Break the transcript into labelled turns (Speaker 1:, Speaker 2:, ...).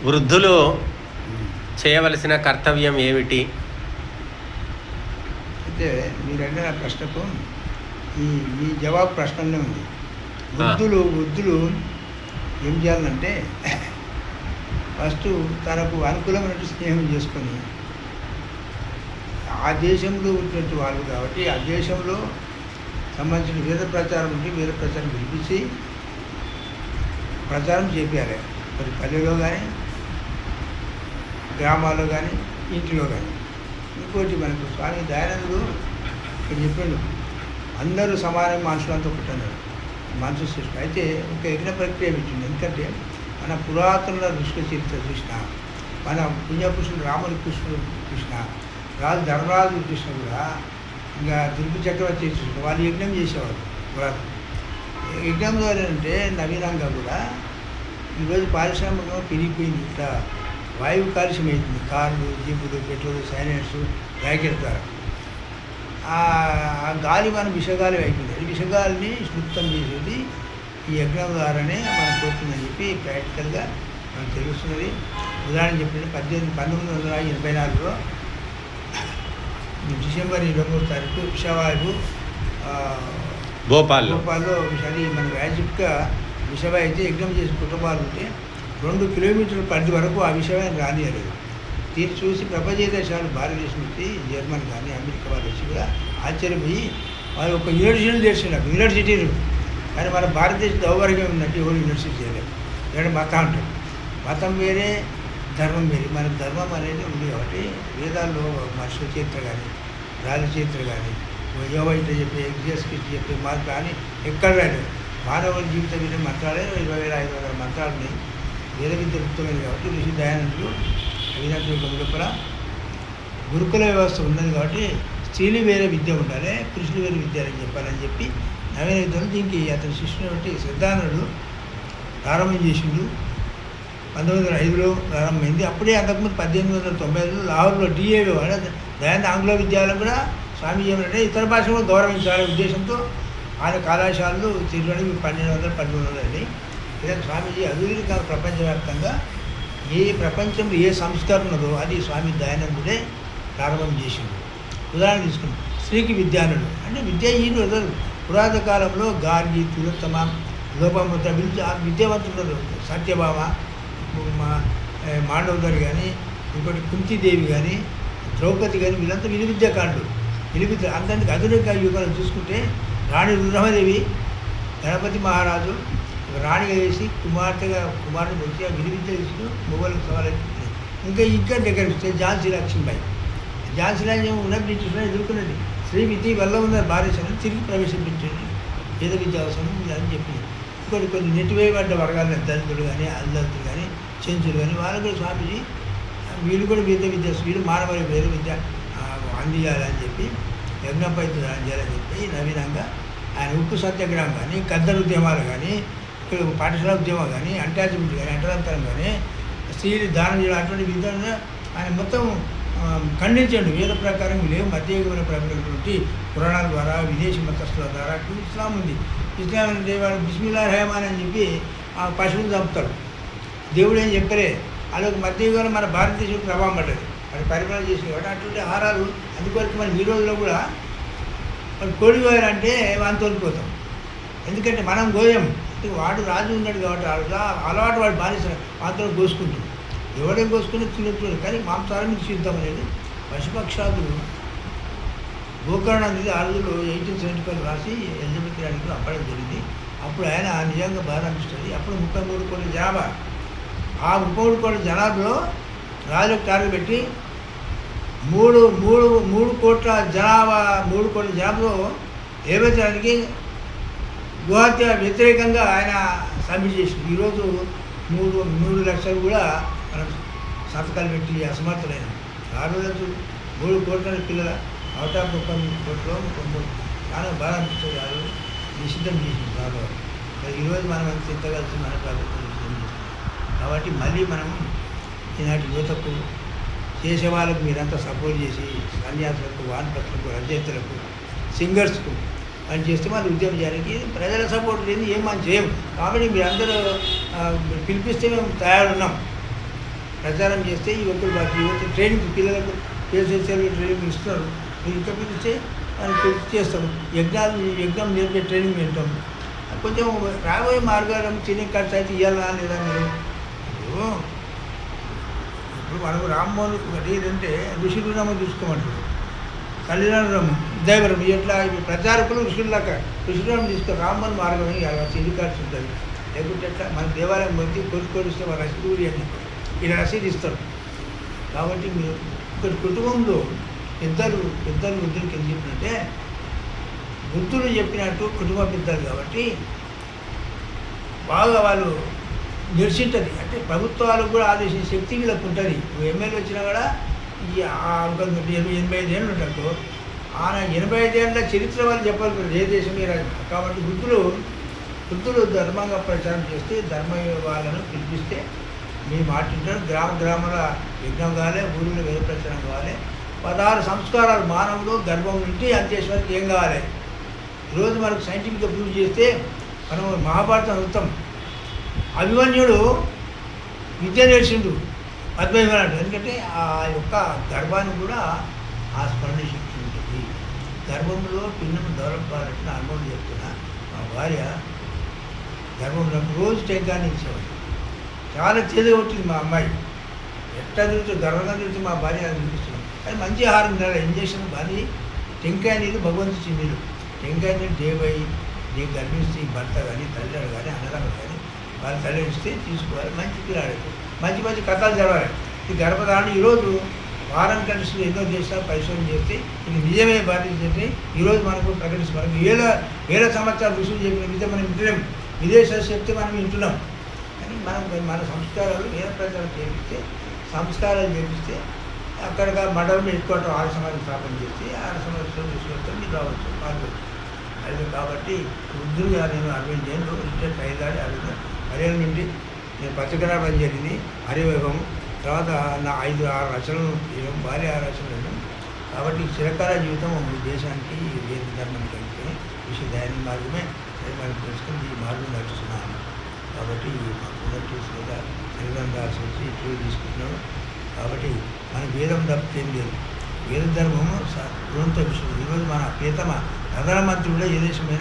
Speaker 1: వృద్ధులు చేయవలసిన కర్తవ్యం ఏమిటి?
Speaker 2: అయితే మీరు అడిగిన ప్రశ్నకు ఈ ఈ జవాబు ప్రశ్నలోనే ఉంది. వృద్ధులు ఏం చేయాలంటే ఫస్ట్ తనకు అనుకూలమైన స్నేహం చేసుకొని, ఆ దేశంలో ఉన్నటువంటి వాళ్ళు కాబట్టి ఆ దేశంలో సంబంధించిన వేద ప్రచారం ఉంటే వేద ప్రచారం పిలిపించి ప్రచారం చేపించాలి. మరి పల్లెలో కానీ గ్రామాల్లో కానీ ఇంటిలో కానీ. ఇంకోటి మనకు స్వామి దయానందుడు ఇక్కడ చెప్పాడు, అందరూ సమానం మనుషులంతా పుట్టినారు మనసు సృష్టి. అయితే ఒక యజ్ఞ ప్రక్రియ పెట్టింది. ఎందుకంటే మన పురాతన ఋషుల చరిత్ర చూసిన, మన పుణ్యపురుషులు రాముని కృష్ణుడు కృష్ణ, రాజు ధర్మరాజు కృష్ణ కూడా, ఇంకా తిరుపతి చక్రవర్తి చూసిన వాళ్ళు యజ్ఞం చేసేవారు. పురాతన యజ్ఞం ద్వారా అంటే నవీనంగా కూడా ఈరోజు పారిశ్రామికంగా పెరిగిపోయింది. ఇట్లా వాయువు కాలుష్యం అవుతుంది. కార్లు, జీపులు, పెట్రోల్, సైలెన్స్, ర్యాకెట్ ద్వారా ఆ గాలి మనం విషగాలి అయిపోయింది. ఈ విషగాలిని శుద్ధం చేసేది ఈ యజ్ఞం ద్వారానే మనం పోతుందని చెప్పి ప్రాక్టికల్గా మనకు తెలుస్తున్నది. ఉదాహరణ చెప్పండి, 1984లో డిసెంబర్ 23వ తారీఖు విషవాయువు భోపాల్లో అది మన యాజిప్గా విషవాయు అయితే యజ్ఞం చేసిన కుటుంబాలు ఉంటే 2 కిలోమీటర్ల పరిధి వరకు ఆ విషవాయుని రానియలేదు. దీన్ని చూసి ప్రపంచ దేశాలు, భారతదేశం వచ్చి జర్మన్ కానీ అమెరికా వాళ్ళు వచ్చి కూడా ఆశ్చర్యపోయి వాళ్ళు ఒక యూనివర్సిటీలు చేస్తున్నారు, యూనివర్సిటీలు. కానీ మన భారతదేశ దౌర్భాగ్యం ఉన్నట్టు ఎవరు యూనివర్సిటీ చేయలేదు. ఎందుకంటే మతం అంటారు, మతం వేరే ధర్మం వేరే. మనకు ధర్మం అనేది ఉంది కాబట్టి వేదాల్లో మనుషుల చరిత్ర కానీ, రాజు చరిత్ర కానీ, యోగైతే చెప్పే ఎగ్జాస్కి చెప్పే మార్పు కానీ ఎక్కడ రాలేదు. మానవుల జీవిత వినే మంత్రాలే 20,500 మంత్రాలని వేద విద్య వృత్తమైనది కాబట్టి ఋషి దయానందుడు అవినాశ లోపల గురుకుల వ్యవస్థ ఉన్నది కాబట్టి స్త్రీలు వేరే విద్య ఉండాలి, పురుషులు వేరే విద్య అని చెప్పాలని చెప్పి నవీన విద్యను దీనికి అతని శిష్యుని బట్టి శ్రద్ధానుడు ప్రారంభం చేసిండు. 1905లో ప్రారంభమైంది. అప్పుడే అంతకుముందు 1895లో లాహోర్లో డిఏవి దయానంద ఆంగ్ల విద్యాలయం కూడా స్వామి ఏమంటే ఇతర భాషలో గౌరవించాలనే ఉద్దేశంతో ఆయన కళాశాలలు తిరగడానికి 1200 అండి. ఇలా స్వామీజీ అభివృద్ధి కాదు. ప్రపంచవ్యాప్తంగా ఏ ప్రపంచంలో ఏ సంస్కరణ ఉన్నదో అది స్వామి దయానందుడే ప్రారంభం చేసింది. ఉదాహరణ తీసుకుని స్త్రీకి విద్యానుడు అంటే విద్యాహీనుడు వదలు. పురాతన కాలంలో గార్గి, తిలోత్తమ, లోపముద్ర విద్యావంతులు సత్యభామ, మాండవధరి కానీ, ఇంకోటి కుంతీదేవి కానీ, ద్రౌపది కానీ వీళ్ళంతా విలువిద్యాకాండు. విలువిద్య అందరికి ఆధునిక యుగాలను చూసుకుంటే రాణి రుద్రమదేవి, గణపతి మహారాజు రాణిగా వేసి కుమారుని వచ్చి ఆ విలువిద్య తీసుకుని మొగలకు సవాలు. ఇంకా దగ్గర వస్తే ఝాన్సీ లక్ష్మీబాయి. ఝాన్సీ లక్ష్మి ఉన్న బ్రిటిష్లో ఎదుర్కొన్నది. స్త్రీ విద్య వల్ల ఉన్న భారతదేశాన్ని తిరిగి ప్రవేశపెట్టండి, వేద విద్య అవసరం అని చెప్పింది. కొన్ని నెట్టివేయబడ్డ వర్గాల దళితులు కానీ, అల్లతులు కానీ, చెంచులు కానీ వాళ్ళు కూడా స్వామీజీ వీళ్ళు కూడా వేద విద్య, వీళ్ళు మానవ వేద విద్య అందించాలని చెప్పి యజ్ఞపై చేయాలని చెప్పి నవీనంగా ఆయన ఉప్పు సత్యాగ్రహం కానీ, గద్దరు ఉద్యమాలు కానీ, పాఠశాల ఉద్యమం కానీ, అటాచ్మెంట్ కానీ, అంటరంతరం కానీ, స్త్రీలు దానం చేయడం అటువంటి విధానంగా ఆయన మొత్తం ఖండించండి. వేద ప్రకారం లేవు. మధ్యయుగమైన ప్రకటనటువంటి పురాణాల ద్వారా, విదేశీ మతస్థుల ద్వారా ఇస్లాం ఉంది. ఇస్లాం అంటే వాడు బిస్మిల్లా రెహమాన్ అని చెప్పి ఆ పశువులు చంపుతాడు. దేవుడు ఏం చెప్పరే. అలాగే మధ్యయుగంలో మన భారతదేశం ప్రభావం పడ్డది. అది పరిపాలన చేసేవాడు. అటువంటి ఆహారాలు అందుకొరకు మనం ఈ రోజుల్లో కూడా వాడు కోడి కోయాలంటే వాడిని తోలిపోతాం. ఎందుకంటే మనం గోయం. వాడు రాజు ఉన్నాడు కాబట్టి అలవాటు వాడు బానిస మాత్రం కోసుకుంటాం. ఎవడే కోసుకుని తినట్లేదు. కానీ మాంసాహారం సిద్ధం అనేది పశుపక్షాదులు గోకర్ణ అనేది ఆ రోజుల్లో 1875 రాసి ఎలిజబెత్ రాణికి అప్పడం జరిగింది. అప్పుడు ఆయన నిజంగా బాధ అనిపిస్తుంది. అప్పుడు 33 కోట్ల జనాభా. ఆ 33 కోట్ల జనాభాలో రాజులకు టార్గెట్ పెట్టి 3 కోట్ల జనాభాలో ఏవైతే గుహత్య వ్యతిరేకంగా ఆయన సబ్మిట్ చేసింది. ఈరోజు 3 లక్షలు కూడా మనం సంతకాలు పెట్టి అసమర్థులైన. ఆ రోజు 3 కోట్ల పిల్లల అవుట్ ఆఫ్ 30 కోట్లు చాలా బాగా అనిపిస్తుంది. ఆ రోజు నిషిద్ధం చేసింది బాగా. ఈరోజు మనం తింటగలిసి మన ప్రభుత్వం నిషిద్ధం చేస్తుంది. కాబట్టి మళ్ళీ మనం ఈనాటి యువతకు చేసే వాళ్ళకు మీరంతా సపోర్ట్ చేసి సన్యాసులకు, వానపత్రులకు, రచయితలకు, సింగర్స్కు అని చేస్తే మన ఉద్యమం చేయడానికి ప్రజల సపోర్ట్ లేదు, ఏం మనం చేయం. కాబట్టి మీరందరూ పిలిపిస్తే మేము తయారున్నాం. ప్రచారం చేస్తే యువకులు యువత ట్రైనింగ్ పిల్లలకు PSSL ట్రైనింగ్ ఇస్తున్నారు. మీరు ఇంతకుముందు ఇస్తే మనకి చేస్తాం. యజ్ఞం నేర్పే ట్రైనింగ్ వింటాం. కొంచెం రాబోయే మార్గాలు తినే ఖర్చు అయితే ఇవ్వాలా లేదా మీరు ఇప్పుడు మనకు రామ్మోహన్ ఒకటి ఏంటంటే ఋషులు తీసుకోమంటారు, కళ్యాణరాము దైవరం ఎట్లా ఇప్పుడు ప్రచారకులు ఋషుల్లాక ఋషులను తీసుకో రామ్మోహన్ మార్గం ఇది ఖర్చు ఉంటుంది. లేకుంటే ఎట్లా మన దేవాలయం వచ్చి కొలిస్తే వాళ్ళ రసీదు కూడా అని ఇలా రసీదు ఇస్తారు. కాబట్టి మీరు ఒకటి కుటుంబంలో పెద్దలు వృద్ధులకి ఏం చెప్పినట్టే వృద్ధులు చెప్పినట్టు కుటుంబ పెద్దలు కాబట్టి బాగా వాళ్ళు నిలిచింటుంది. అంటే ప్రభుత్వాలకు కూడా ఆదేశించే శక్తి వీళ్ళకు ఉంటుంది. ఎమ్మెల్యే వచ్చినా కూడా ఈ 85 ఏళ్ళు ఉన్నట్టు ఆయన 85 ఏళ్ళ చరిత్ర వాళ్ళు చెప్పాలి ఏ దేశం మీద. కాబట్టి వృద్ధులు ధర్మంగా ప్రచారం చేస్తే ధర్మ వాళ్ళను పిలిపిస్తే మీ మాటింటారు. గ్రామాల యజ్ఞం కావాలి, ఊరిలో వేద ప్రచారం కావాలి. 16 సంస్కారాలు మానవుడు గర్భం నుండి అంత్యేశ్వరికి ఏం కావాలి. ఈరోజు మనకు సైంటిఫిక్గా ప్రూవ్ చేస్తే మనం మహాభారతం చదువుతాం. అభిమన్యుడు విద్య నేర్చిండు పద్మవ్యూహాలు. ఎందుకంటే ఆ యొక్క గర్భానికి కూడా ఆ స్మరణ శక్తి ఉంటుంది. గర్భంలో పిండం డెవలప్ కావాలంటే నా అనుభవం చెప్తున్నా. మా భార్య గర్భంలో రోజు టెంకాయని ఇచ్చేవాడు. చాలా తేలిగా ఉంటుంది మా అమ్మాయి. ఎట్లా తిరుగుతుంది గర్వంగా తిరుగుతుంది మా భార్య చూపిస్తున్నాం. అది మంచి ఆహారం తినాలి. ఇంజక్షన్ కానీ టెంకాయ నీళ్ళు భగవంతుడి నీళ్ళు. టెంకాయ నీళ్ళు డే గర్భిస్తే భర్త కానీ తల్లిదండ్రులు కానీ అన్నదమ్ములు కానీ వాళ్ళు తల్లిస్తే తీసుకోవాలి. మంచి పిల్లాడు మంచి కథలు చదవాలి. ఈ గర్భధారణ ఈరోజు వారం కంట్రీస్లో ఎన్నో దేశాలు పరిశోధన చేస్తే ఇది నిజమే బాధించే ఈరోజు మనకు ప్రకటిస్తున్నాం. వేల సంవత్సరాలు ఋషులు చెప్పిన విధంగా మనం వింటున్నాం. విదేశాలు చెప్తే మనం వింటున్నాం. కానీ మన సంస్కారాలు వేద ప్రచారం చేపిస్తే అక్కడ మండలంలో ఎక్కువ 6 సమాజం స్థాపన చేసి 6 సంవత్సరాలు తీసుకెళ్తే మీరు రావచ్చు పాల్గొచ్చు. అది కాబట్టి వృద్ధులుగా నేను 60 ఏళ్ళు రిటైర్ అయ్యేదాన్ని 10 నుండి నేను పచ్చకరా పని జరిగింది హరివైభవం. తర్వాత నా 5-6 రచనలు భారీ 6 రచనలు. కాబట్టి చిరకాల జీవితం ఈ దేశానికి వేద ధర్మానికి కలిగితే విషయ దయాన్ని మార్గమే మనం తెలుసుకుని ఈ మార్గం నడుస్తున్నాను. కాబట్టి మా పునర్చేసి లేదా శరీరం రాసి వచ్చి ఇట్లు తీసుకుంటున్నాడు. కాబట్టి మన వేదం తప్పితే ఏం లేదు. వేద ధర్మము గుణంతో విషయం. ఈరోజు మన ప్రియతమ ప్రధానమంత్రి కూడా ఏ దేశమైనా